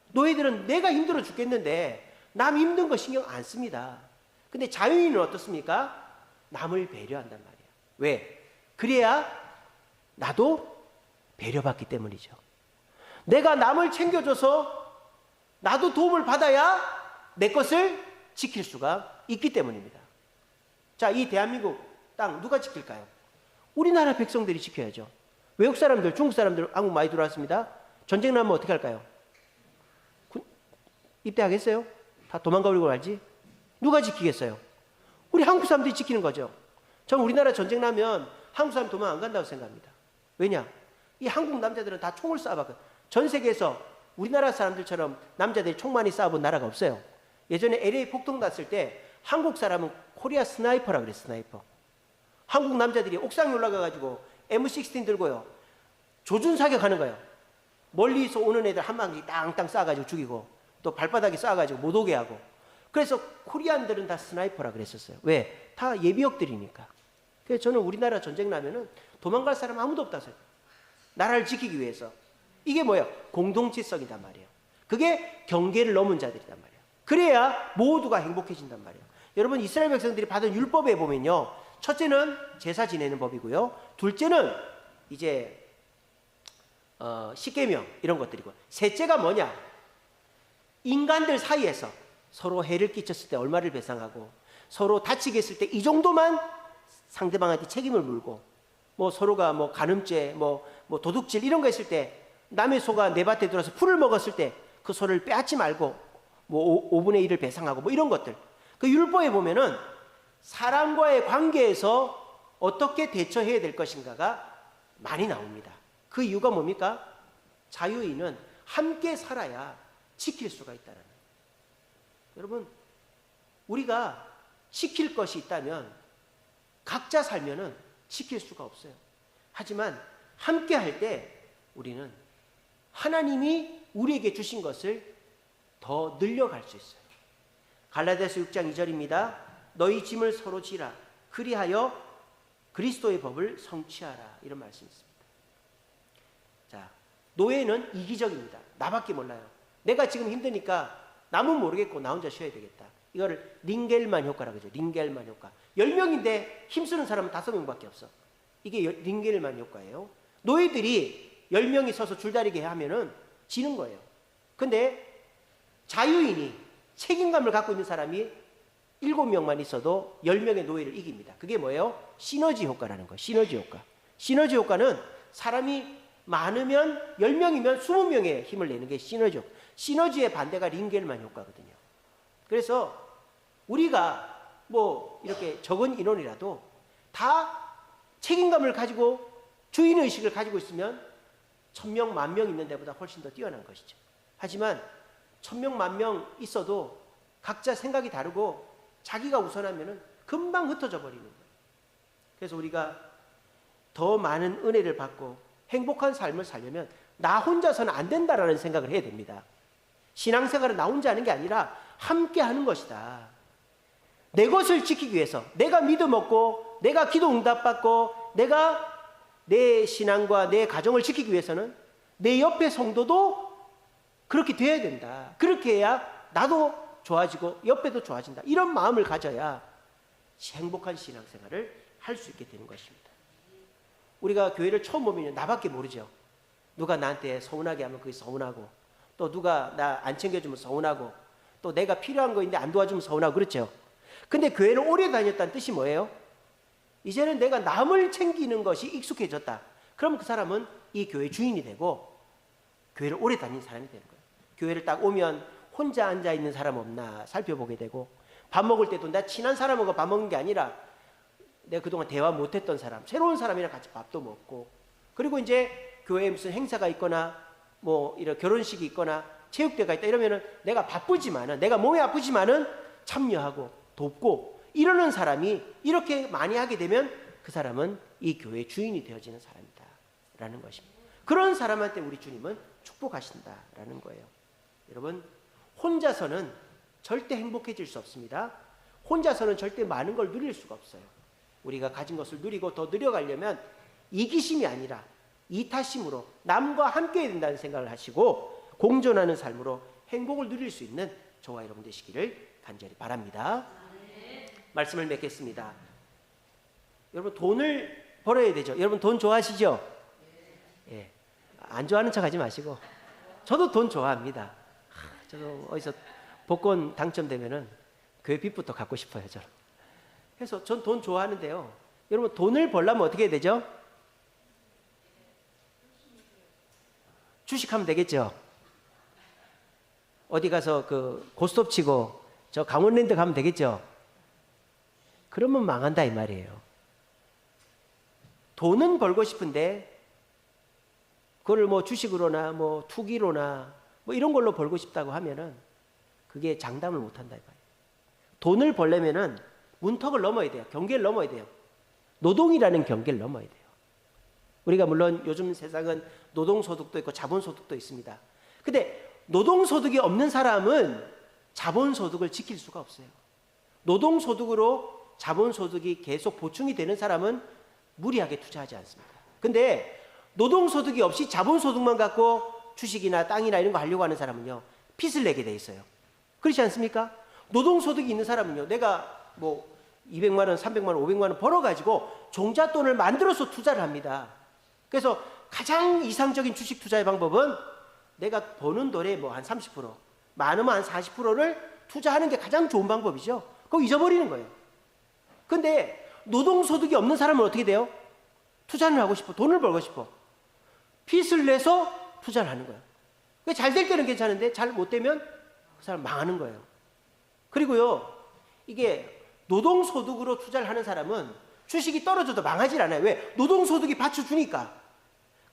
노예들은 내가 힘들어 죽겠는데 남 힘든 거 신경 안 씁니다. 근데 자유인은 어떻습니까? 남을 배려한단 말이에요. 왜? 그래야 나도 배려받기 때문이죠. 내가 남을 챙겨줘서 나도 도움을 받아야 내 것을 지킬 수가 있기 때문입니다. 자, 이 대한민국 땅 누가 지킬까요? 우리나라 백성들이 지켜야죠. 외국 사람들, 중국 사람들 한국 많이 들어왔습니다. 전쟁 나면 어떻게 할까요? 입대하겠어요? 다 도망가버리고 말지? 누가 지키겠어요? 우리 한국 사람들이 지키는 거죠. 저는 우리나라 전쟁 나면 한국 사람 도망 안 간다고 생각합니다. 왜냐? 이 한국 남자들은 다 총을 쏴봤거든. 전 세계에서 우리나라 사람들처럼 남자들이 총 많이 쏴본 나라가 없어요. 예전에 LA 폭동 났을 때 한국 사람은 코리아 스나이퍼라 그랬어요. 스나이퍼. 한국 남자들이 옥상에 올라가가지고 M16 들고요. 조준사격하는 거예요. 멀리서 오는 애들 한 방씩 땅땅 쏴가지고 죽이고 또 발바닥에 쏴가지고 못 오게 하고. 그래서 코리안들은 다 스나이퍼라 그랬었어요. 왜? 다 예비역들이니까. 그래서 저는 우리나라 전쟁 나면은 도망갈 사람 아무도 없다서요. 나라를 지키기 위해서. 이게 뭐예요? 공동체성이단 말이에요. 그게 경계를 넘은 자들이단 말이에요. 그래야 모두가 행복해진단 말이에요. 여러분, 이스라엘 백성들이 받은 율법에 보면요, 첫째는 제사 지내는 법이고요, 둘째는 이제 십계명 이런 것들이고, 셋째가 뭐냐? 인간들 사이에서 서로 해를 끼쳤을 때 얼마를 배상하고, 서로 다치게 했을 때 이 정도만 상대방한테 책임을 물고, 뭐 서로가 뭐 간음죄, 뭐 도둑질 이런 거 했을 때, 남의 소가 내 밭에 들어서 풀을 먹었을 때 그 소를 빼앗지 말고 뭐 5분의 1을 배상하고 뭐 이런 것들. 그 율법에 보면은 사람과의 관계에서 어떻게 대처해야 될 것인가가 많이 나옵니다. 그 이유가 뭡니까? 자유인은 함께 살아야 지킬 수가 있다는 거예요. 여러분, 우리가 지킬 것이 있다면 각자 살면은 지킬 수가 없어요. 하지만 함께 할 때 우리는 하나님이 우리에게 주신 것을 더 늘려갈 수 있어요. 갈라디아서 6장 2절입니다. 너희 짐을 서로 지라. 그리하여 그리스도의 법을 성취하라. 이런 말씀이 있습니다. 자, 노예는 이기적입니다. 나밖에 몰라요. 내가 지금 힘드니까 남은 모르겠고 나 혼자 쉬어야 되겠다. 이거를 링겔만 효과라고 하죠. 링겔만 효과. 10명인데 힘쓰는 사람은 5명밖에 없어. 이게 링겔만 효과예요. 노예들이 10명이 서서 줄다리게 하면은 지는 거예요. 근데 자유인이 책임감을 갖고 있는 사람이 7명만 있어도 10명의 노예를 이깁니다. 그게 뭐예요? 시너지 효과라는 거예요. 시너지 효과. 시너지 효과는 사람이 많으면 10명이면 20명의 힘을 내는 게 시너지 효과. 시너지의 반대가 링겔만 효과거든요. 그래서 우리가 뭐 이렇게 적은 인원이라도 다 책임감을 가지고 주인의식을 가지고 있으면 1000명, 10,000명 있는 데보다 훨씬 더 뛰어난 것이죠. 하지만 1000명, 10,000명 있어도 각자 생각이 다르고 자기가 우선하면은 금방 흩어져 버리는 거예요. 그래서 우리가 더 많은 은혜를 받고 행복한 삶을 살려면 나 혼자서는 안 된다라는 생각을 해야 됩니다. 신앙생활은 나 혼자 하는 게 아니라 함께 하는 것이다. 내 것을 지키기 위해서, 내가 믿음 얻고 내가 기도 응답받고 내가 내 신앙과 내 가정을 지키기 위해서는 내 옆에 성도도 그렇게 돼야 된다. 그렇게 해야 나도 좋아지고 옆에도 좋아진다. 이런 마음을 가져야 행복한 신앙생활을 할 수 있게 되는 것입니다. 우리가 교회를 처음 오면 나밖에 모르죠. 누가 나한테 서운하게 하면 그게 서운하고, 또 누가 나 안 챙겨주면 서운하고, 또 내가 필요한 거 있는데 안 도와주면 서운하고 그렇죠. 근데 교회를 오래 다녔다는 뜻이 뭐예요? 이제는 내가 남을 챙기는 것이 익숙해졌다. 그럼 그 사람은 이 교회 주인이 되고 교회를 오래 다닌 사람이 되는 거예요. 교회를 딱 오면 혼자 앉아있는 사람 없나 살펴보게 되고, 밥 먹을 때도 나 친한 사람하고 밥 먹는 게 아니라 내가 그동안 대화 못했던 사람, 새로운 사람이랑 같이 밥도 먹고, 그리고 이제 교회에 무슨 행사가 있거나 뭐 이런 결혼식이 있거나 체육대회가 있다 이러면은 내가 바쁘지만은, 내가 몸이 아프지만은 참여하고 돕고 이러는 사람이 이렇게 많이 하게 되면 그 사람은 이 교회의 주인이 되어지는 사람이다 라는 것입니다. 그런 사람한테 우리 주님은 축복하신다라는 거예요. 여러분, 혼자서는 절대 행복해질 수 없습니다. 혼자서는 절대 많은 걸 누릴 수가 없어요. 우리가 가진 것을 누리고 더 늘려가려면 이기심이 아니라 이타심으로 남과 함께 해야 된다는 생각을 하시고 공존하는 삶으로 행복을 누릴 수 있는 저와 여러분 되시기를 간절히 바랍니다. 말씀을 맺겠습니다. 여러분, 돈을 벌어야 되죠. 여러분, 돈 좋아하시죠? 예. 안 좋아하는 척 하지 마시고. 저도 돈 좋아합니다. 저도 어디서 복권 당첨되면은 교회 빚부터 갚고 싶어요, 저는. 그래서 전 돈 좋아하는데요. 여러분, 돈을 벌려면 어떻게 해야 되죠? 주식하면 되겠죠. 어디 가서 그 고스톱 치고 저 강원랜드 가면 되겠죠. 그러면 망한다 이 말이에요. 돈은 벌고 싶은데 그걸 뭐 주식으로나 뭐 투기로나 뭐 이런 걸로 벌고 싶다고 하면은 그게 장담을 못 한다 이 말이에요. 돈을 벌려면은 문턱을 넘어야 돼요. 경계를 넘어야 돼요. 노동이라는 경계를 넘어야 돼요. 우리가 물론 요즘 세상은 노동소득도 있고 자본소득도 있습니다. 근데 노동소득이 없는 사람은 자본소득을 지킬 수가 없어요. 노동소득으로 자본소득이 계속 보충이 되는 사람은 무리하게 투자하지 않습니다. 근데 노동소득이 없이 자본소득만 갖고 주식이나 땅이나 이런 거 하려고 하는 사람은요, 빚을 내게 돼 있어요. 그렇지 않습니까? 노동소득이 있는 사람은요, 내가 뭐 200만 원, 300만 원, 500만 원 벌어가지고 종잣돈을 만들어서 투자를 합니다. 그래서 가장 이상적인 주식 투자의 방법은 내가 버는 돈의 뭐 한 30%, 많으면 한 40%를 투자하는 게 가장 좋은 방법이죠. 그거 잊어버리는 거예요. 근데 노동소득이 없는 사람은 어떻게 돼요? 투자를 하고 싶어. 돈을 벌고 싶어. 빚을 내서 투자를 하는 거예요. 잘 될 때는 괜찮은데 잘 못 되면 그 사람 망하는 거예요. 그리고요, 이게 노동소득으로 투자를 하는 사람은 주식이 떨어져도 망하질 않아요. 왜? 노동소득이 받쳐주니까.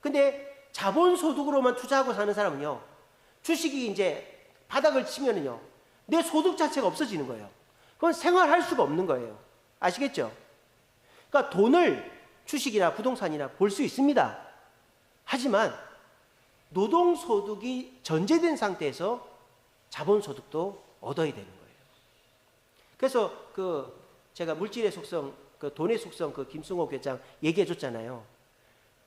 근데 자본소득으로만 투자하고 사는 사람은요, 주식이 이제 바닥을 치면은요, 내 소득 자체가 없어지는 거예요. 그건 생활할 수가 없는 거예요. 아시겠죠? 그러니까 돈을 주식이나 부동산이나 벌 수 있습니다. 하지만 노동소득이 전제된 상태에서 자본소득도 얻어야 되는 거예요. 그래서 제가 물질의 속성, 돈의 속성 김승호 교장 얘기해 줬잖아요.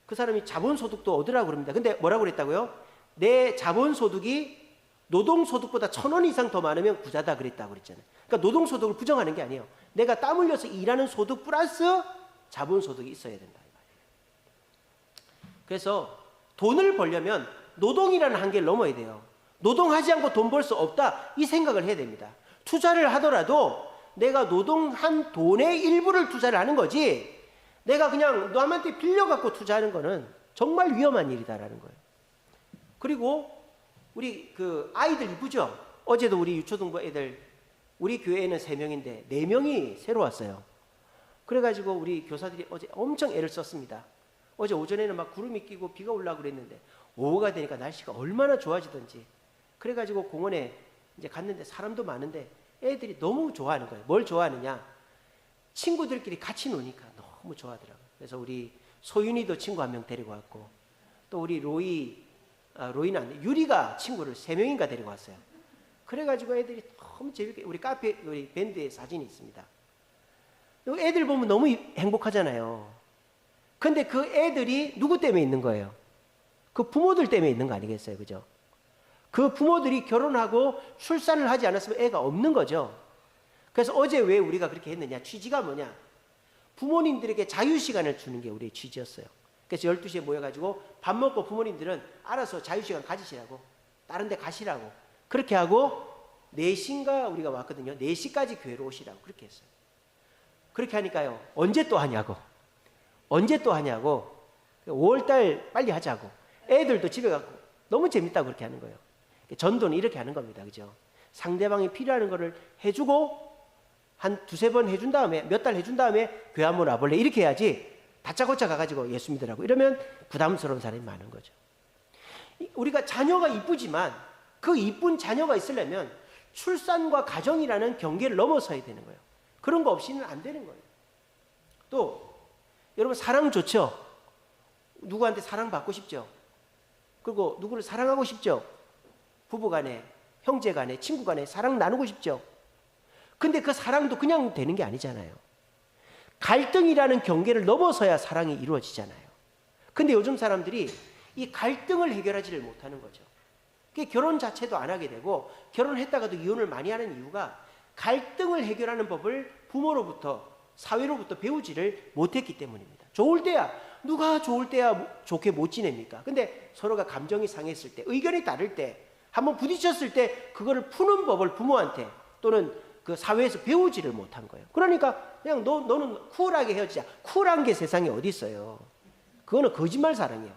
그 사람이 자본소득도 얻으라고 그럽니다. 근데 뭐라고 그랬다고요? 내 자본소득이 노동소득보다 1,000원 이상 더 많으면 부자다 그랬다고 그랬잖아요. 그러니까 노동소득을 부정하는 게 아니에요. 내가 땀 흘려서 일하는 소득 플러스 자본소득이 있어야 된다. 그래서 돈을 벌려면 노동이라는 한계를 넘어야 돼요. 노동하지 않고 돈 벌 수 없다, 이 생각을 해야 됩니다. 투자를 하더라도 내가 노동한 돈의 일부를 투자를 하는 거지, 내가 그냥 남한테 빌려갖고 투자하는 거는 정말 위험한 일이다라는 거예요. 그리고 우리 아이들 이쁘죠? 어제도 우리 유초등부 애들, 우리 교회에는 3명인데 4명이 새로 왔어요. 그래가지고 우리 교사들이 어제 엄청 애를 썼습니다. 어제 오전에는 막 구름이 끼고 비가 올라오고 그랬는데 오후가 되니까 날씨가 얼마나 좋아지던지. 그래가지고 공원에 이제 갔는데 사람도 많은데 애들이 너무 좋아하는 거예요. 뭘 좋아하느냐? 친구들끼리 같이 노니까 너무 좋아하더라고요. 그래서 우리 소윤이도 친구 1명 데리고 왔고, 또 우리 로이는 안 돼. 유리가 친구를 3명인가 데리고 왔어요. 그래가지고 애들이 너무 재밌게, 우리 카페, 우리 밴드에 사진이 있습니다. 애들 보면 너무 행복하잖아요. 근데 그 애들이 누구 때문에 있는 거예요? 그 부모들 때문에 있는 거 아니겠어요? 그죠? 그 부모들이 결혼하고 출산을 하지 않았으면 애가 없는 거죠. 그래서 어제 왜 우리가 그렇게 했느냐? 취지가 뭐냐? 부모님들에게 자유시간을 주는 게 우리의 취지였어요. 그래서 12시에 모여가지고 밥 먹고 부모님들은 알아서 자유시간 가지시라고, 다른 데 가시라고, 그렇게 하고 4시인가 우리가 왔거든요. 4시까지 교회로 오시라고 그렇게 했어요. 그렇게 하니까요, 언제 또 하냐고, 5월달 빨리 하자고, 애들도 집에 가고 너무 재밌다고 그렇게 하는 거예요. 전도는 이렇게 하는 겁니다. 그죠? 상대방이 필요한 거를 해주고 한 2-3번 해준 다음에, 몇 달 해준 다음에 교회 한번 와볼래? 이렇게 해야지 다짜고짜 가가지고 예수 믿으라고 이러면 부담스러운 사람이 많은 거죠. 우리가 자녀가 이쁘지만 그 이쁜 자녀가 있으려면 출산과 가정이라는 경계를 넘어서야 되는 거예요. 그런 거 없이는 안 되는 거예요. 또 여러분, 사랑 좋죠? 누구한테 사랑받고 싶죠? 그리고 누구를 사랑하고 싶죠? 부부간에, 형제간에, 친구간에 사랑 나누고 싶죠? 근데 그 사랑도 그냥 되는 게 아니잖아요. 갈등이라는 경계를 넘어서야 사랑이 이루어지잖아요. 근데 요즘 사람들이 이 갈등을 해결하지를 못하는 거죠. 그게 결혼 자체도 안 하게 되고, 결혼했다가도 이혼을 많이 하는 이유가 갈등을 해결하는 법을 부모로부터, 사회로부터 배우지를 못했기 때문입니다. 좋을 때야, 누가 좋을 때야 좋게 못 지냅니까? 근데 서로가 감정이 상했을 때, 의견이 다를 때, 한번 부딪혔을 때 그거를 푸는 법을 부모한테 또는 그 사회에서 배우지를 못한 거예요. 그러니까 그냥 너는 쿨하게 헤어지자. 쿨한 게 세상에 어디 있어요? 그거는 거짓말 사랑이에요.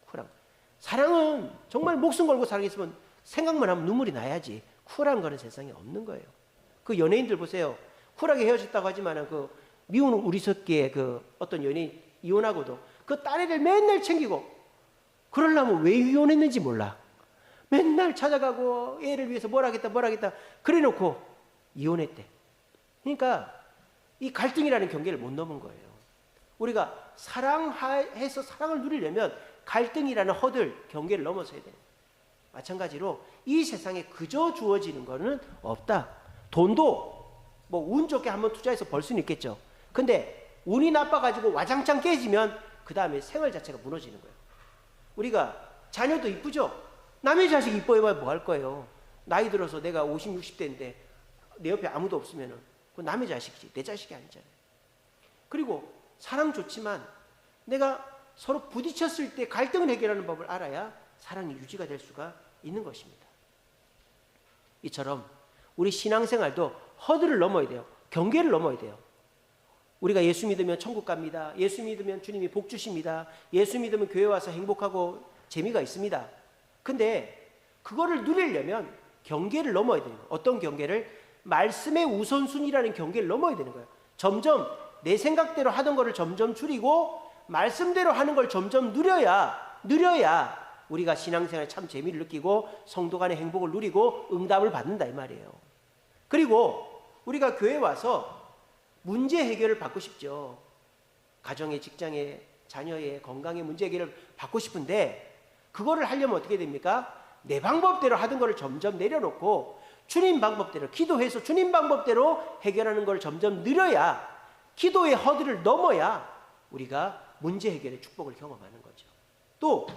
쿨한. 사랑은 정말 목숨 걸고 사랑했으면 생각만 하면 눈물이 나야지. 쿨한 거는 세상에 없는 거예요. 그 연예인들 보세요. 쿨하게 헤어졌다고 하지만 그 미운 우리 새끼의 그 어떤 연예인 이혼하고도 그 딸애를 맨날 챙기고, 그러려면 왜 이혼했는지 몰라. 맨날 찾아가고 애를 위해서 뭘 하겠다 그래 놓고 이혼했대. 그러니까 이 갈등이라는 경계를 못 넘은 거예요. 우리가 사랑해서 사랑을 누리려면 갈등이라는 허들, 경계를 넘어서야 돼요. 마찬가지로 이 세상에 그저 주어지는 거는 없다. 돈도 뭐 운 좋게 한번 투자해서 벌 수는 있겠죠. 근데 운이 나빠가지고 와장창 깨지면 그 다음에 생활 자체가 무너지는 거예요. 우리가 자녀도 이쁘죠? 남의 자식 이뻐해봐야 뭐 할 거예요. 나이 들어서 내가 50, 60대인데 내 옆에 아무도 없으면 그 남의 자식이지 내 자식이 아니잖아요. 그리고 사랑 좋지만 내가 서로 부딪혔을 때 갈등을 해결하는 법을 알아야 사랑이 유지가 될 수가 있는 것입니다. 이처럼 우리 신앙생활도 허들을 넘어야 돼요. 경계를 넘어야 돼요. 우리가 예수 믿으면 천국 갑니다. 예수 믿으면 주님이 복 주십니다. 예수 믿으면 교회 와서 행복하고 재미가 있습니다. 근데 그거를 누리려면 경계를 넘어야 되는 거예요. 어떤 경계를? 말씀의 우선순위라는 경계를 넘어야 되는 거예요. 점점 내 생각대로 하던 거를 점점 줄이고 말씀대로 하는 걸 점점 느려야 우리가 신앙생활에 참 재미를 느끼고 성도 간의 행복을 누리고 응답을 받는다 이 말이에요. 그리고 우리가 교회 와서 문제 해결을 받고 싶죠. 가정의, 직장의, 자녀의 건강의 문제 해결을 받고 싶은데 그거를 하려면 어떻게 됩니까? 내 방법대로 하던 거를 점점 내려놓고 주님 방법대로 기도해서 주님 방법대로 해결하는 걸 점점 늘려야 기도의 허들을 넘어야 우리가 문제 해결의 축복을 경험하는 거죠. 또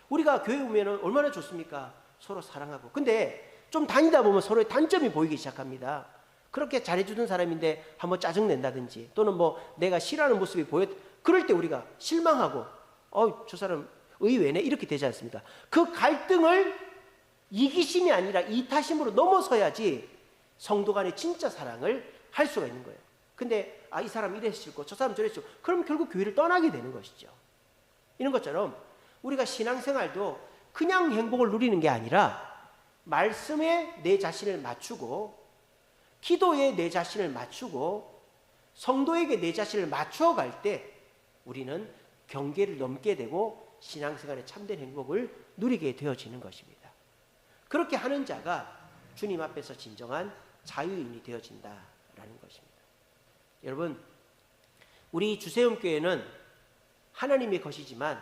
우리가 교회 오면 얼마나 좋습니까? 서로 사랑하고. 근데 좀 다니다 보면 서로의 단점이 보이기 시작합니다. 그렇게 잘해주던 사람인데 한번 짜증낸다든지 또는 뭐 내가 싫어하는 모습이 보여, 그럴 때 우리가 실망하고 저 사람 의외네 이렇게 되지 않습니까? 그 갈등을 이기심이 아니라 이타심으로 넘어서야지 성도 간의 진짜 사랑을 할 수가 있는 거예요. 근데 이 사람 이랬 싫고 저 사람 저랬 싫고 그럼 결국 교회를 떠나게 되는 것이죠. 이런 것처럼 우리가 신앙생활도 그냥 행복을 누리는 게 아니라 말씀에 내 자신을 맞추고 기도에 내 자신을 맞추고 성도에게 내 자신을 맞추어 갈 때 우리는 경계를 넘게 되고 신앙생활의 참된 행복을 누리게 되어지는 것입니다. 그렇게 하는 자가 주님 앞에서 진정한 자유인이 되어진다라는 것입니다. 여러분, 우리 주세움교회는 하나님의 것이지만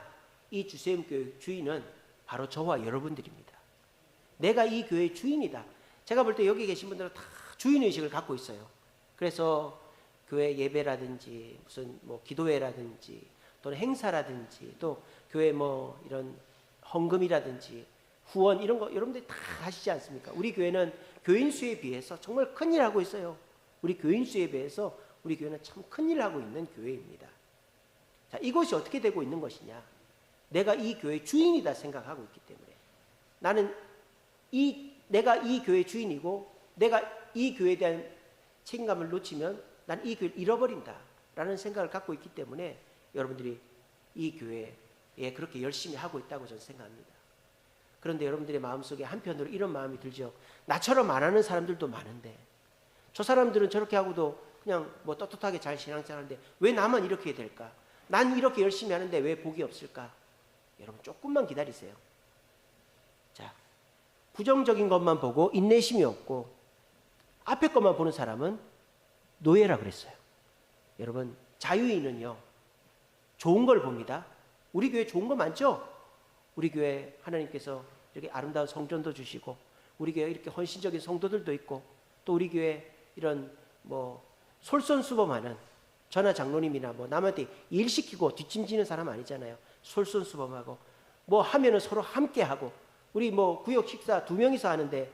이 주세움교회 주인은 바로 저와 여러분들입니다. 내가 이 교회의 주인이다. 제가 볼 때 여기 계신 분들은 다 주인의식을 갖고 있어요. 그래서 교회 예배라든지 무슨 뭐 기도회라든지 또는 행사라든지 또 교회 뭐 이런 헌금이라든지 후원 이런 거 여러분들이 다 하시지 않습니까? 우리 교회는 교인 수에 비해서 정말 큰일 하고 있어요. 우리 교인 수에 비해서 우리 교회는 참 큰일 하고 있는 교회입니다. 자, 이것이 어떻게 되고 있는 것이냐? 내가 이 교회의 주인이다 생각하고 있기 때문에 내가 이 교회의 주인이고 내가 이 교회에 대한 책임감을 놓치면 난 이 교회를 잃어버린다라는 생각을 갖고 있기 때문에 여러분들이 이 교회에 그렇게 열심히 하고 있다고 저는 생각합니다. 그런데 여러분들의 마음속에 한편으로 이런 마음이 들죠. 나처럼 안 하는 사람들도 많은데 저 사람들은 저렇게 하고도 그냥 뭐 떳떳하게 잘 신앙생활하는데 왜 나만 이렇게 될까? 난 이렇게 열심히 하는데 왜 복이 없을까? 여러분 조금만 기다리세요. 자, 부정적인 것만 보고 인내심이 없고 앞에 것만 보는 사람은 노예라 그랬어요. 여러분, 자유인은요 좋은 걸 봅니다. 우리 교회 좋은 거 많죠? 우리 교회 하나님께서 이렇게 아름다운 성전도 주시고 우리 교회 이렇게 헌신적인 성도들도 있고 또 우리 교회 이런 뭐 솔선수범하는 전하 장로님이나 뭐 남한테 일 시키고 뒷짐지는 사람 아니잖아요. 솔선수범하고 뭐 하면은 서로 함께 하고 우리 뭐 구역 식사 2명이서 하는데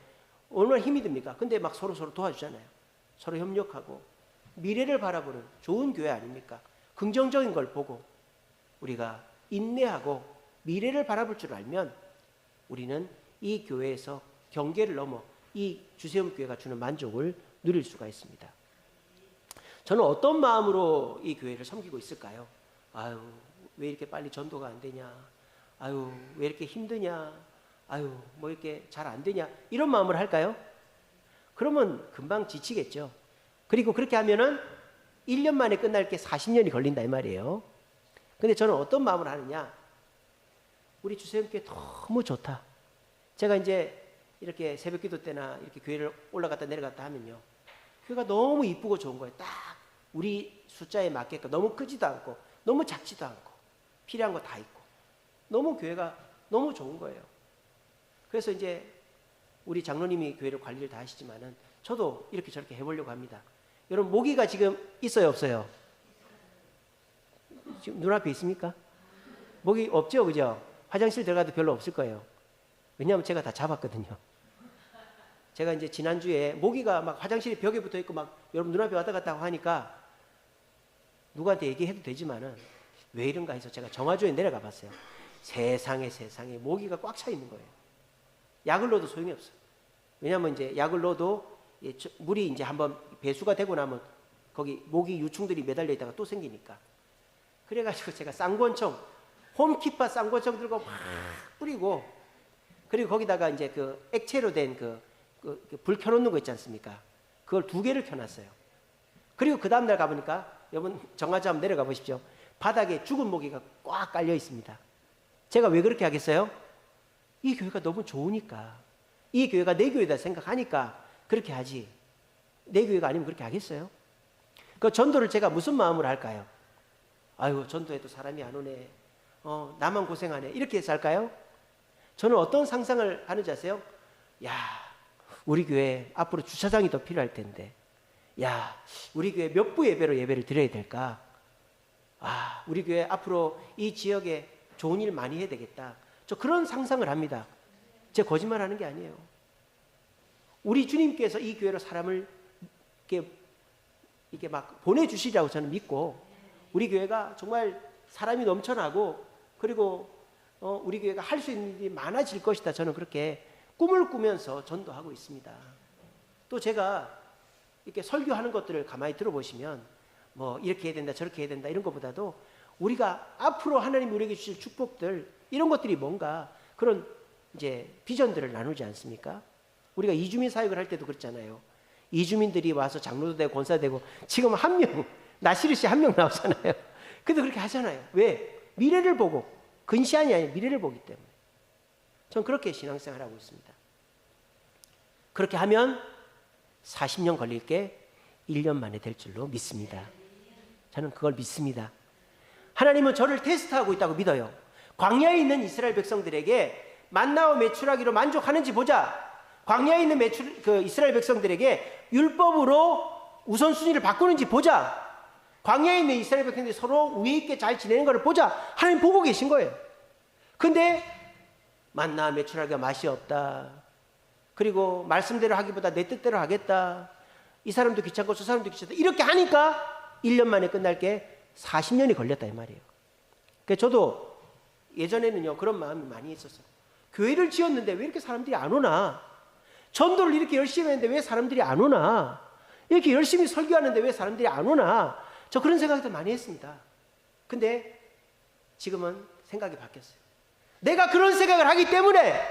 얼마나 힘이 듭니까? 근데 막 서로 도와주잖아요. 서로 협력하고 미래를 바라보는 좋은 교회 아닙니까? 긍정적인 걸 보고 우리가 인내하고 미래를 바라볼 줄 알면 우리는 이 교회에서 경계를 넘어 이 주세움교회가 주는 만족을 누릴 수가 있습니다. 저는 어떤 마음으로 이 교회를 섬기고 있을까요? 아유, 왜 이렇게 빨리 전도가 안 되냐? 아유, 왜 이렇게 힘드냐? 아유, 뭐 이렇게 잘 안 되냐? 이런 마음을 할까요? 그러면 금방 지치겠죠. 그리고 그렇게 하면은 1년 만에 끝날 게 40년이 걸린다 이 말이에요. 근데 저는 어떤 마음을 하느냐? 우리 주세움교회 너무 좋다. 제가 이제 이렇게 새벽기도 때나 이렇게 교회를 올라갔다 내려갔다 하면요, 교회가 너무 이쁘고 좋은 거예요. 딱 우리 숫자에 맞게끔 너무 크지도 않고 너무 작지도 않고 필요한 거 다 있고 너무 교회가 너무 좋은 거예요. 그래서 이제 우리 장로님이 교회를 관리를 다 하시지만은 저도 이렇게 저렇게 해보려고 합니다. 여러분 모기가 지금 있어요 없어요? 지금 눈앞에 있습니까? 모기 없죠 그죠? 화장실 들어가도 별로 없을 거예요. 왜냐하면 제가 다 잡았거든요. 제가 이제 지난주에 모기가 막 화장실에 벽에 붙어 있고 막 여러분 눈앞에 왔다 갔다 하니까 누구한테 얘기해도 되지만은 왜 이런가 해서 제가 정화조에 내려가 봤어요. 세상에 모기가 꽉 차 있는 거예요. 약을 넣어도 소용이 없어요. 왜냐하면 이제 약을 넣어도 물이 이제 한번 배수가 되고 나면 거기 모기 유충들이 매달려 있다가 또 생기니까. 그래가지고 제가 쌍권총, 홈키파 쌍권총 들고 막 뿌리고 그리고 거기다가 이제 그 액체로 된 불 켜놓는 거 있지 않습니까? 그걸 2개를 켜놨어요. 그리고 그 다음날 가보니까 여러분 정화조 한번 내려가 보십시오. 바닥에 죽은 모기가 꽉 깔려 있습니다. 제가 왜 그렇게 하겠어요? 이 교회가 너무 좋으니까 이 교회가 내 교회다 생각하니까 그렇게 하지 내 교회가 아니면 그렇게 하겠어요? 그 전도를 제가 무슨 마음으로 할까요? 아유 전도해도 사람이 안 오네 나만 고생하네 이렇게 해서 할까요? 저는 어떤 상상을 하는지 아세요? 야 우리 교회 앞으로 주차장이 더 필요할 텐데 야 우리 교회 몇 부 예배를 드려야 될까? 아 우리 교회 앞으로 이 지역에 좋은 일 많이 해야 되겠다. 저 그런 상상을 합니다. 제가 거짓말하는 게 아니에요. 우리 주님께서 이 교회로 사람을 이렇게 막 보내주시라고 저는 믿고 우리 교회가 정말 사람이 넘쳐나고 그리고 우리 교회가 할 수 있는 일이 많아질 것이다. 저는 그렇게 꿈을 꾸면서 전도하고 있습니다. 또 제가 이렇게 설교하는 것들을 가만히 들어보시면 뭐 이렇게 해야 된다 저렇게 해야 된다 이런 것보다도 우리가 앞으로 하나님이 우리에게 주실 축복들 이런 것들이 뭔가 그런 이제 비전들을 나누지 않습니까? 우리가 이주민 사역을 할 때도 그렇잖아요. 이주민들이 와서 장로도 되고 권사도 되고 지금 한 명 나시르 씨 1명 나오잖아요. 근데 그렇게 하잖아요. 왜? 미래를 보고 근시안이 아니라 미래를 보기 때문에 전 그렇게 신앙생활을 하고 있습니다. 그렇게 하면 40년 걸릴 게 1년 만에 될 줄로 믿습니다. 저는 그걸 믿습니다. 하나님은 저를 테스트하고 있다고 믿어요. 광야에 있는 이스라엘 백성들에게 만나와 메추라기로 만족하는지 보자. 광야에 있는 이스라엘 백성들에게 율법으로 우선순위를 바꾸는지 보자. 광야에 있는 이스라엘 백성들이 서로 우애 있게 잘 지내는 것을 보자. 하나님 보고 계신 거예요. 근데 만나 메추라기가 맛이 없다. 그리고 말씀대로 하기보다 내 뜻대로 하겠다. 이 사람도 귀찮고 저 사람도 귀찮다. 이렇게 하니까 1년 만에 끝날 게 40년이 걸렸다 이 말이에요. 그러니까 저도 예전에는요 그런 마음이 많이 있었어요. 교회를 지었는데 왜 이렇게 사람들이 안 오나? 전도를 이렇게 열심히 했는데 왜 사람들이 안 오나? 이렇게 열심히 설교하는데 왜 사람들이 안 오나? 저 그런 생각도 많이 했습니다. 근데 지금은 생각이 바뀌었어요. 내가 그런 생각을 하기 때문에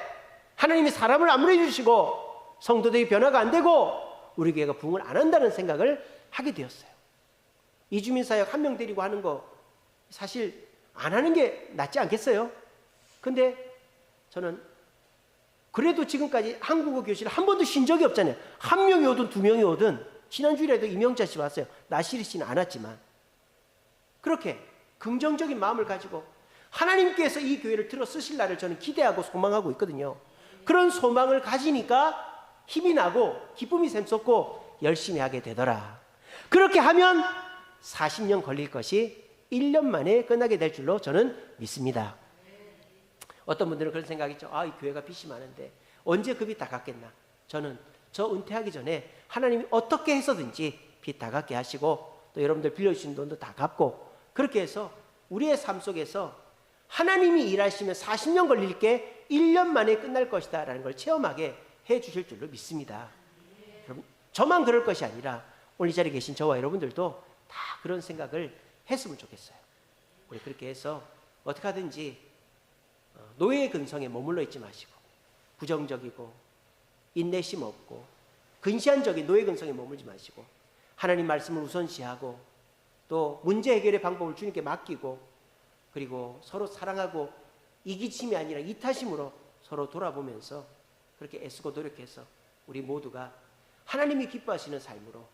하나님이 사람을 안 보내주시고 성도들이 변화가 안 되고 우리 교회가 부흥을 안 한다는 생각을 하게 되었어요. 이주민 사역 1명 데리고 하는 거 사실 안 하는 게 낫지 않겠어요? 근데 저는 그래도 지금까지 한국어 교실을 한 번도 쉰 적이 없잖아요. 1명이 오든 2명이 오든 지난주에도 이명자 씨 왔어요. 나시리 씨는 안 왔지만 그렇게 긍정적인 마음을 가지고 하나님께서 이 교회를 들어 쓰실 날을 저는 기대하고 소망하고 있거든요. 그런 소망을 가지니까 힘이 나고 기쁨이 샘솟고 열심히 하게 되더라. 그렇게 하면 40년 걸릴 것이 1년 만에 끝나게 될 줄로 저는 믿습니다. 어떤 분들은 그런 생각이죠. 아, 이 교회가 빚이 많은데 언제 그 빚 다 갚겠나? 저는 저 은퇴하기 전에 하나님이 어떻게 해서든지 빚 다 갚게 하시고 또 여러분들 빌려주신 돈도 다 갚고 그렇게 해서 우리의 삶 속에서 하나님이 일하시면 40년 걸릴 게 1년 만에 끝날 것이다 라는 걸 체험하게 해 주실 줄로 믿습니다. 여러분, 저만 그럴 것이 아니라 오늘 이 자리에 계신 저와 여러분들도 다 그런 생각을 했으면 좋겠어요. 우리 그렇게 해서 어떻게 하든지 노예의 근성에 머물러 있지 마시고 부정적이고 인내심 없고 근시안적인 노예 근성에 머물지 마시고 하나님 말씀을 우선시하고 또 문제 해결의 방법을 주님께 맡기고 그리고 서로 사랑하고 이기심이 아니라 이타심으로 서로 돌아보면서 그렇게 애쓰고 노력해서 우리 모두가 하나님이 기뻐하시는 삶으로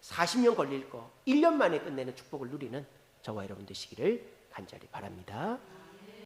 40년 걸릴 거 1년 만에 끝내는 축복을 누리는 저와 여러분 되시기를 간절히 바랍니다.